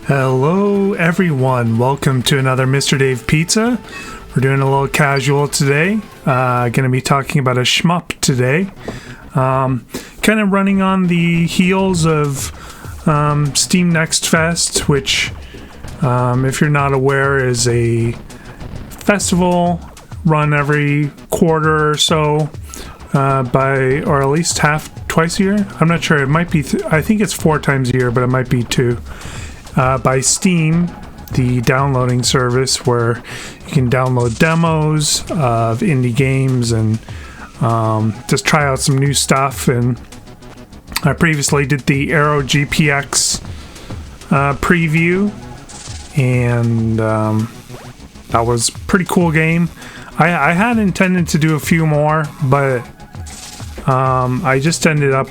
Hello everyone, welcome to another Mr. Dave Pizza. We're doing a little casual today. Going to be talking about a shmup today. Kind of running on the heels of Steam Next Fest, which if you're not aware is a festival run every quarter or so or at least twice a year. I'm not sure, it might be I think it's 4 times a year, but it might be 2. By Steam, the downloading service where you can download demos of indie games and just try out some new stuff. And I previously did the Aero GPX preview, and that was a pretty cool game. I had intended to do a few more, but I just ended up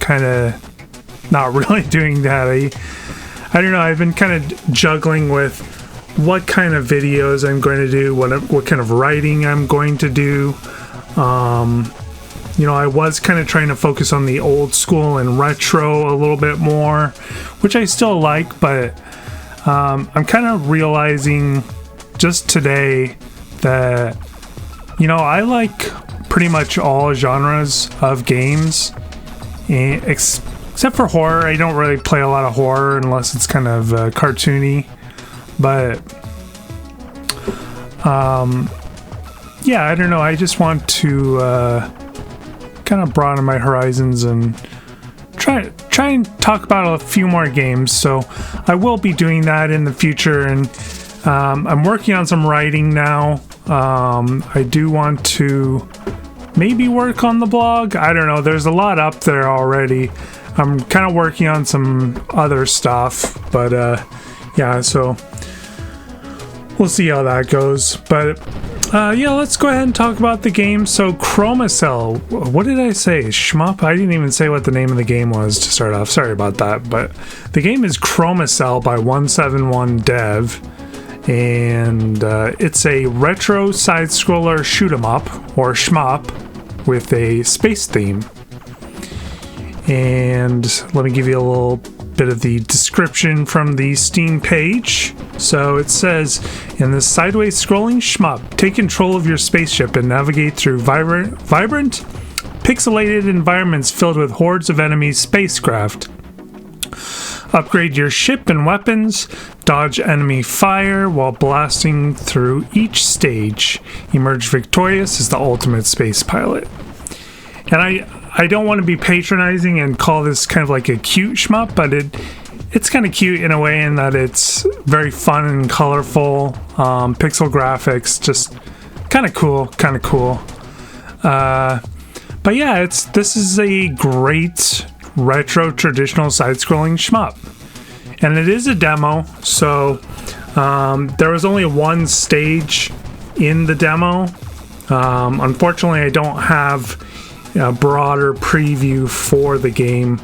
kind of not really doing that. I don't know, I've been kind of juggling with what kind of videos I'm going to do, what kind of writing I'm going to do. I was kind of trying to focus on the old school and retro a little bit more, which I still like, but I'm kind of realizing just today that, I like pretty much all genres of games, except for horror. I don't really play a lot of horror unless it's kind of cartoony. But I don't know. I just want to kind of broaden my horizons and try and talk about a few more games. So I will be doing that in the future, and I'm working on some writing now. I do want to maybe work on the blog. I don't know. There's a lot up there already. I'm kind of working on some other stuff, but so we'll see how that goes. But let's go ahead and talk about the game. So Chromacell, what did I say? SHMUP? I didn't even say what the name of the game was to start off. Sorry about that. But the game is Chromacell by 171 Dev, and it's a retro side-scroller shoot-'em-up, or shmup, with a space theme. And let me give you a little bit of the description from the Steam page. So it says, in this sideways scrolling shmup, take control of your spaceship and navigate through vibrant, pixelated environments filled with hordes of enemy spacecraft. Upgrade your ship and weapons, dodge enemy fire while blasting through each stage. Emerge victorious as the ultimate space pilot. And I don't want to be patronizing and call this kind of like a cute shmup, but it's kind of cute in a way in that it's very fun and colorful, pixel graphics, just kind of cool. But yeah, this is a great retro traditional side-scrolling shmup, and it is a demo. So there was only one stage in the demo. Unfortunately, I don't have a broader preview for the game.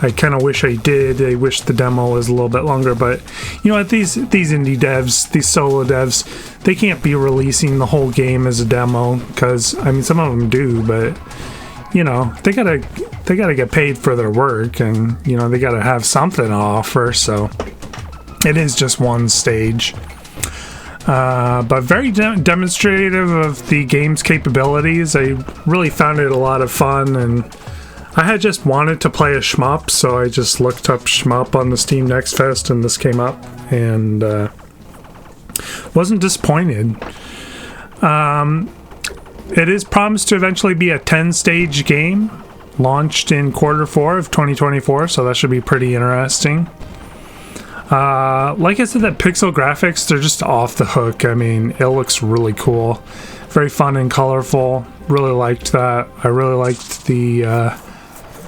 I kind of wish I did. I wish the demo was a little bit longer, but these indie devs, these solo devs, they can't be releasing the whole game as a demo, because some of them do, but they gotta get paid for their work, and they gotta have something to offer. So it is just one stage, but very demonstrative of the game's capabilities. I really found it a lot of fun, and I had just wanted to play a shmup, so I just looked up shmup on the Steam Next Fest, and this came up, and wasn't disappointed. It is promised to eventually be a 10-stage game, launched in Q4 of 2024, so that should be pretty interesting. Like I said, that pixel graphics, they're just off the hook. It looks really cool. Very fun and colorful. Really liked that. I really liked the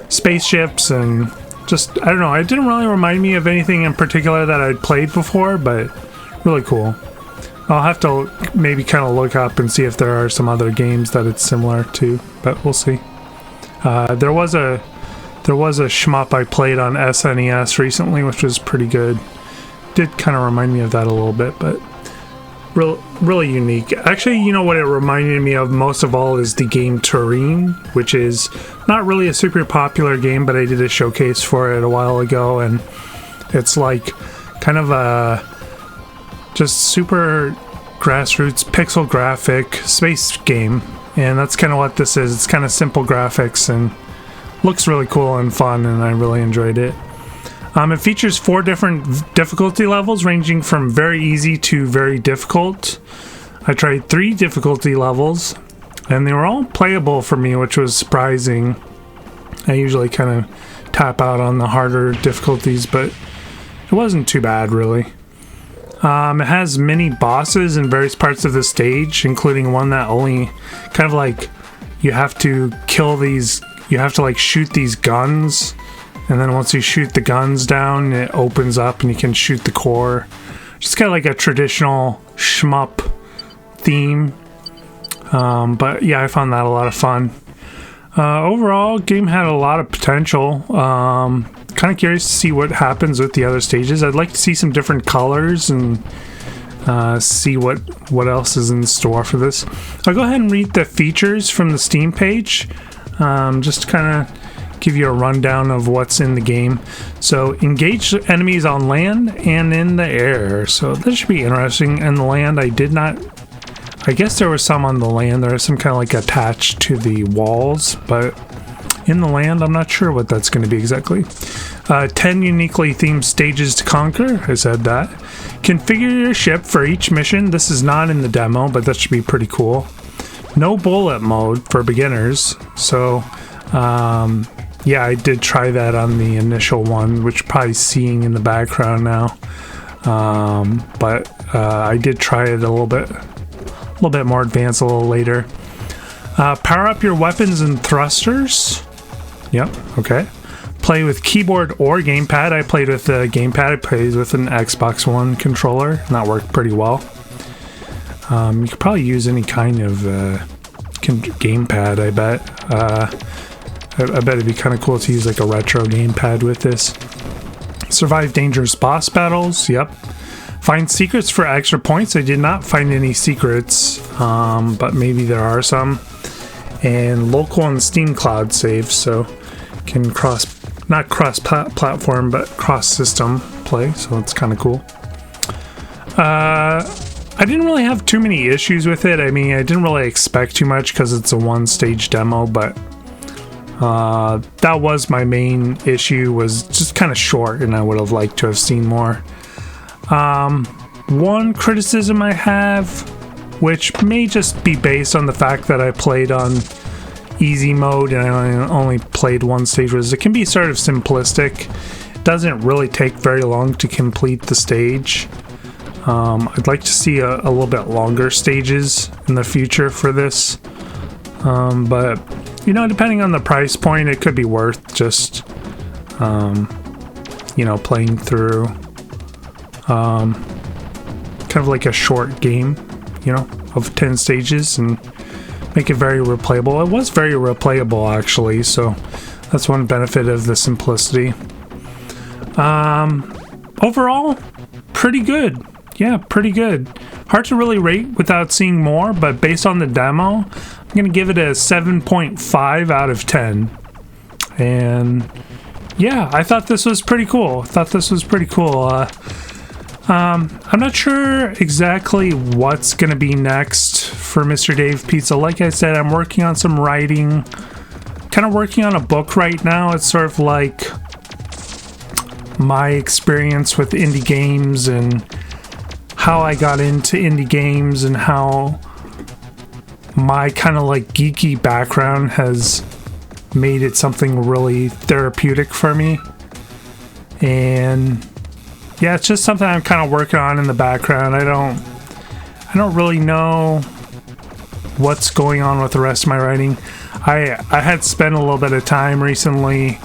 spaceships, and just, I don't know, it didn't really remind me of anything in particular that I'd played before, but really cool. I'll have to maybe kind of look up and see if there are some other games that it's similar to, but we'll see. There was a shmup I played on SNES recently, which was pretty good. Did kind of remind me of that a little bit, but really unique. Actually, what it reminded me of most of all is the game Turin, which is not really a super popular game, but I did a showcase for it a while ago, and it's like kind of a just super grassroots pixel graphic space game, and that's kind of what this is. It's kind of simple graphics and looks really cool and fun, and I really enjoyed it. It features 4 different difficulty levels ranging from very easy to very difficult. I tried 3 difficulty levels and they were all playable for me, which was surprising. I usually kind of tap out on the harder difficulties, but it wasn't too bad really. It has many bosses in various parts of the stage, including one that only kind of like you have to kill these, you have to like shoot these guns, and then once you shoot the guns down it opens up and you can shoot the core. Just kind of like a traditional shmup theme, but yeah, I found that a lot of fun. Overall, game had a lot of potential. Kind of curious to see what happens with the other stages. I'd like to see some different colors and see what else is in store for this. I'll go ahead and read the features from the Steam page, just to kind of give you a rundown of what's in the game. So engage enemies on land and in the air, so this should be interesting. In the land, I guess there was some on the land. There was some kind of like attached to the walls, but in the land, I'm not sure what that's going to be exactly. 10 uniquely themed stages to conquer. I said that. Configure your ship for each mission. This is not in the demo, but that should be pretty cool. No bullet mode for beginners. So, yeah, I did try that on the initial one, which you're probably seeing in the background now. But I did try it a little bit more advanced a little later. Power up your weapons and thrusters. Yep, okay. Play with keyboard or gamepad. I played with the gamepad. I played with an Xbox One controller, and that worked pretty well. You could probably use any kind of gamepad, I bet. I bet it'd be kind of cool to use like a retro gamepad with this. Survive dangerous boss battles. Yep. Find secrets for extra points. I did not find any secrets, but maybe there are some. And local and Steam Cloud save, so can not cross platform, but cross system play, so it's kind of cool. I didn't really have too many issues with it. I mean, I didn't really expect too much because it's a one-stage demo, but that was my main issue, was just kind of short, and I would have liked to have seen more. One criticism I have, which may just be based on the fact that I played on easy mode and I only played one stage, was it can be sort of simplistic. It doesn't really take very long to complete the stage. I'd like to see a little bit longer stages in the future for this, but you know, depending on the price point, it could be worth just you know, playing through kind of like a short game, you know, of 10 stages and make it very replayable. It was very replayable actually, so that's one benefit of the simplicity. Overall, pretty good. Yeah, pretty good. Hard to really rate without seeing more, but based on the demo, I'm gonna give it a 7.5 out of 10. And yeah, I thought this was pretty cool. I'm not sure exactly what's going to be next for Mr. Dave Pizza. Like I said, I'm working on some writing, kind of working on a book right now. It's sort of like my experience with indie games and how I got into indie games and how my kind of like geeky background has made it something really therapeutic for me. And yeah, it's just something I'm kind of working on in the background. I don't really know what's going on with the rest of my writing. I had spent a little bit of time recently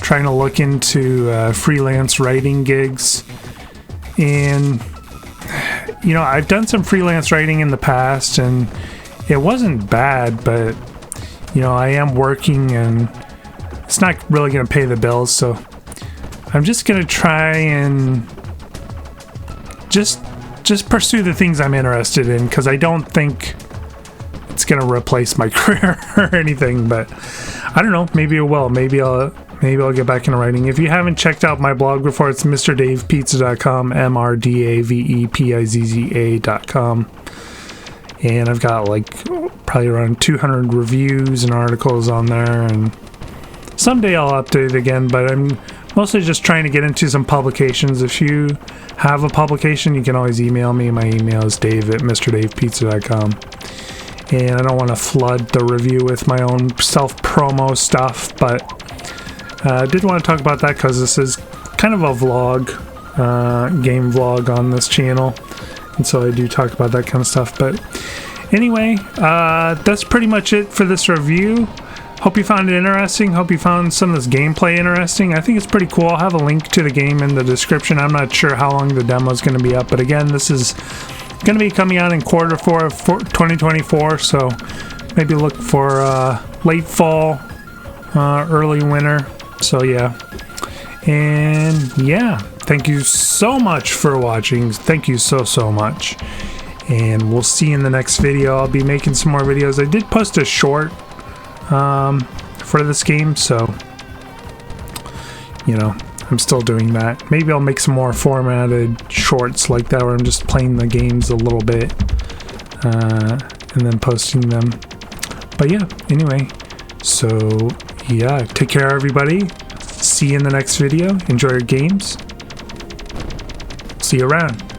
trying to look into freelance writing gigs, and you know, I've done some freelance writing in the past and it wasn't bad, but you know, I am working and it's not really going to pay the bills, so I'm just going to try and just pursue the things I'm interested in, because I don't think it's going to replace my career or anything, but I don't know, maybe it will. Maybe I'll maybe I'll get back into writing. If you haven't checked out my blog before, it's mrdavepizza.com, mrdavepizza.com. And I've got like probably around 200 reviews and articles on there, and someday I'll update it again, but I'm mostly just trying to get into some publications. If you have a publication, you can always email me. My email is dave@mrdavepizza.com. And I don't want to flood the review with my own self-promo stuff, but I did want to talk about that because this is kind of a vlog, game vlog on this channel. And so I do talk about that kind of stuff. But anyway, that's pretty much it for this review. Hope you found it interesting. Hope you found some of this gameplay interesting. I think it's pretty cool. I'll have a link to the game in the description. I'm not sure how long the demo is going to be up, but again, this is going to be coming out in Q4 of 2024, so maybe look for late fall, early winter. So yeah. And yeah, thank you so much for watching. Thank you so much. And we'll see you in the next video. I'll be making some more videos. I did post a short for this game, so you know, I'm still doing that. Maybe I'll make some more formatted shorts like that where I'm just playing the games a little bit and then posting them. But yeah, anyway, so yeah, take care everybody. See you in the next video. Enjoy your games. See you around.